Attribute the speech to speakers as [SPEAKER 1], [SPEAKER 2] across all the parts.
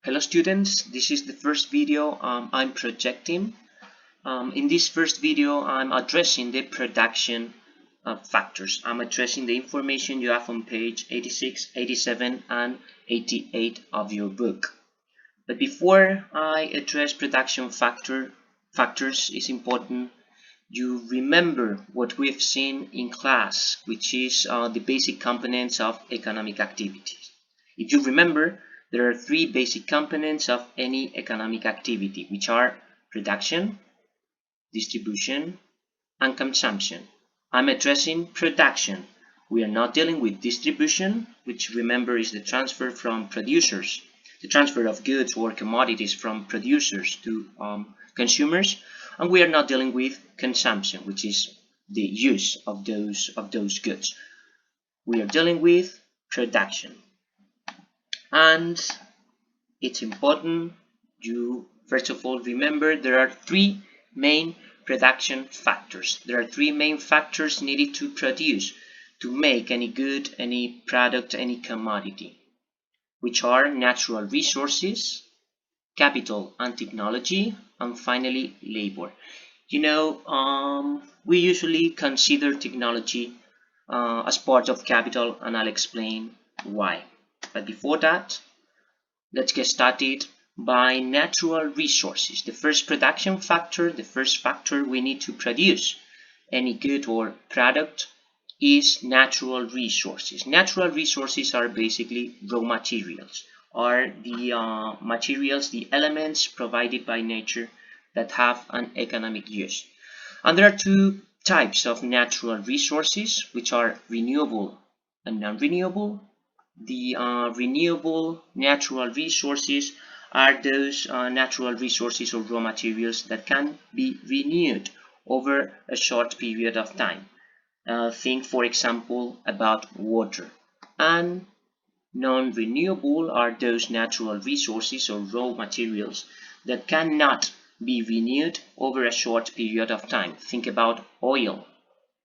[SPEAKER 1] Hello students, this is the first video I'm projecting. In this first video, I'm addressing the production factors. I'm addressing the information you have on page 86, 87, and 88 of your book. But before I address production factors, it's important you remember what we've seen in class, which is the basic components of economic activities. If you remember, there are three basic components of any economic activity, which are production, distribution, and consumption. I'm addressing production. We are not dealing with distribution, which remember is the transfer from producers, the transfer of goods or commodities from producers to consumers, and we are not dealing with consumption, which is the use of those goods. We are dealing with production. And it's important you first of all remember there are three main production factors. There are three main factors needed to produce, to make any good, any product, any commodity, which are natural resources, capital and technology, and finally labor. We usually consider technology as part of capital, and I'll explain why. But before that, let's get started by natural resources. The first production factor, the first factor we need to produce any good or product is natural resources. Natural resources are basically raw materials, are the materials, the elements provided by nature that have an economic use. And there are two types of natural resources, which are renewable and non-renewable. The renewable natural resources are those natural resources or raw materials that can be renewed over a short period of time. Think, for example, about water. And non-renewable are those natural resources or raw materials that cannot be renewed over a short period of time. Think about oil,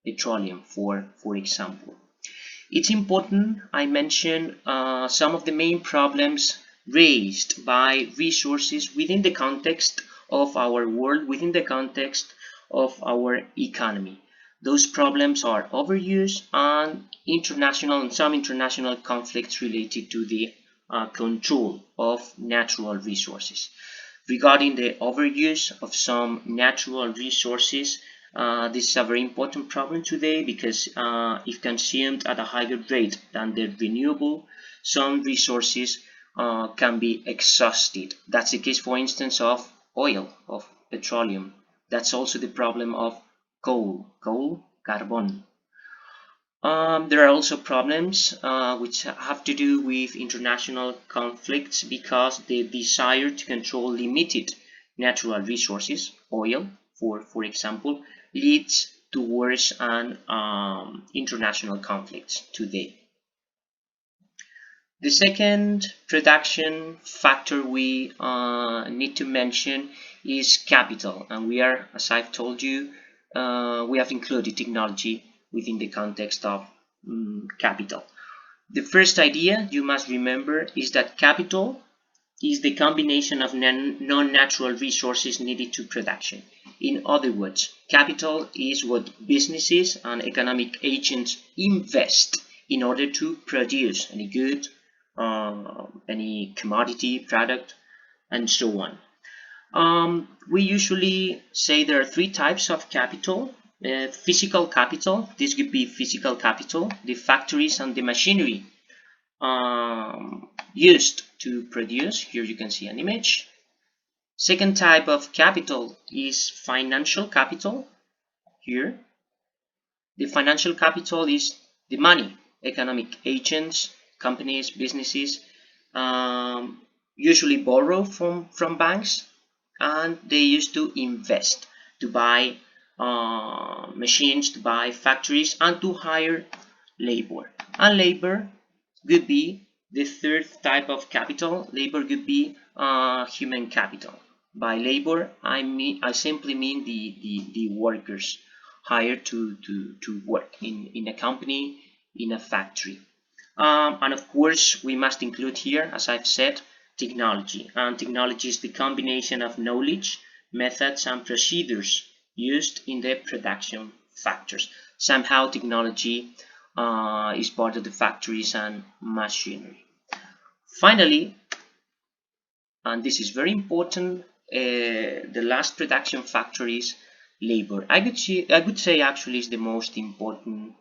[SPEAKER 1] petroleum, for example. It's important I mention some of the main problems raised by resources within the context of our world, within the context of our economy. Those problems are overuse and some international conflicts related to the control of natural resources. Regarding the overuse of some natural resources, this is a very important problem today because if consumed at a higher rate than the renewable, some resources can be exhausted. That's the case, for instance, of oil, of petroleum. That's also the problem of coal, carbon. There are also problems which have to do with international conflicts because the desire to control limited natural resources, oil, for example, leads towards an international conflict today. The second production factor we need to mention is capital, and we are, as I've told you, we have included technology within the context of capital. The first idea you must remember is that capital is the combination of non-natural resources needed to production. In other words, capital is what businesses and economic agents invest in order to produce any good, any commodity, product, and so on. We usually say there are three types of capital. Physical capital, this could be physical capital, the factories and the machinery used to produce. Here you can see an image. Second type of capital is financial capital. Here, the financial capital is the money economic agents, companies, businesses usually borrow from banks, and they used to invest to buy machines, to buy factories, and to hire labor. And labor could be the third type of capital. Labor could be human capital. By labor, I simply mean the workers hired to work in a company, in a factory. And of course, we must include here, as I've said, technology. And technology is the combination of knowledge, methods, and procedures used in the production factors. Somehow technology is part of the factories and machinery. Finally, and this is very important, the last production factor is labor. I would say actually is the most important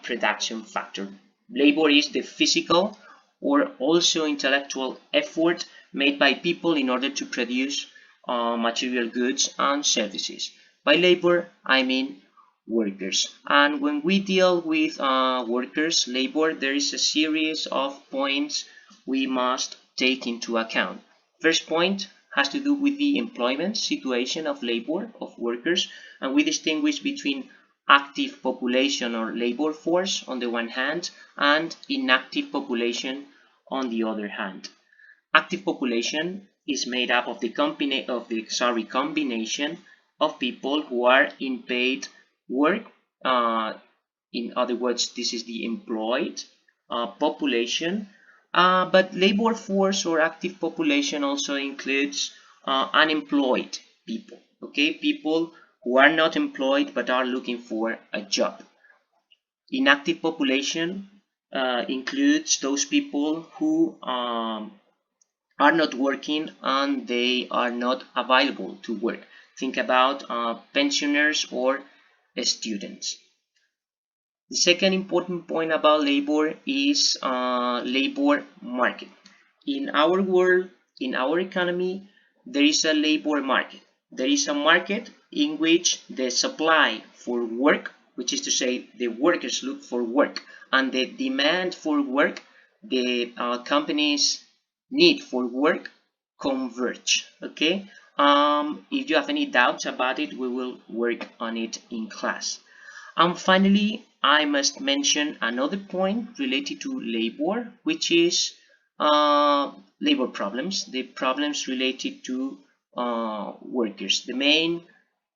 [SPEAKER 1] production factor. Labor is the physical or also intellectual effort made by people in order to produce material goods and services. By labor, I mean workers. And when we deal with workers, labor, there is a series of points we must take into account. First point has to do with the employment situation of labor, of workers, and we distinguish between active population or labor force on the one hand and inactive population on the other hand. Active population is made up of the combination of people who are in paid work. In other words, this is the employed population. But labor force or active population also includes unemployed people. Okay, people who are not employed but are looking for a job. Inactive population includes those people who are not working and they are not available to work. Think about pensioners or students. The second important point about labor is labor market. In our world, in our economy, there is a labor market. There is a market in which the supply for work, which is to say the workers look for work, and the demand for work, the companies need for work, converge. Okay. If you have any doubts about it, we will work on it in class. And finally, I must mention another point related to labor, which is labor problems, the problems related to workers. The main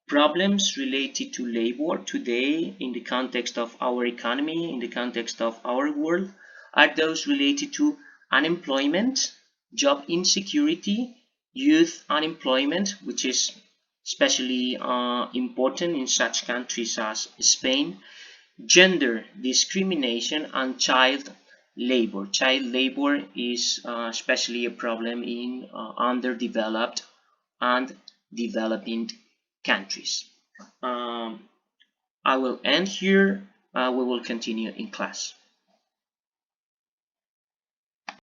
[SPEAKER 1] problems related to labor today in the context of our economy, in the context of our world, are those related to unemployment, job insecurity, youth unemployment, which is especially important in such countries as Spain, gender discrimination, and child labor. Child labor is especially a problem in underdeveloped and developing countries. I will end here. We will continue in class.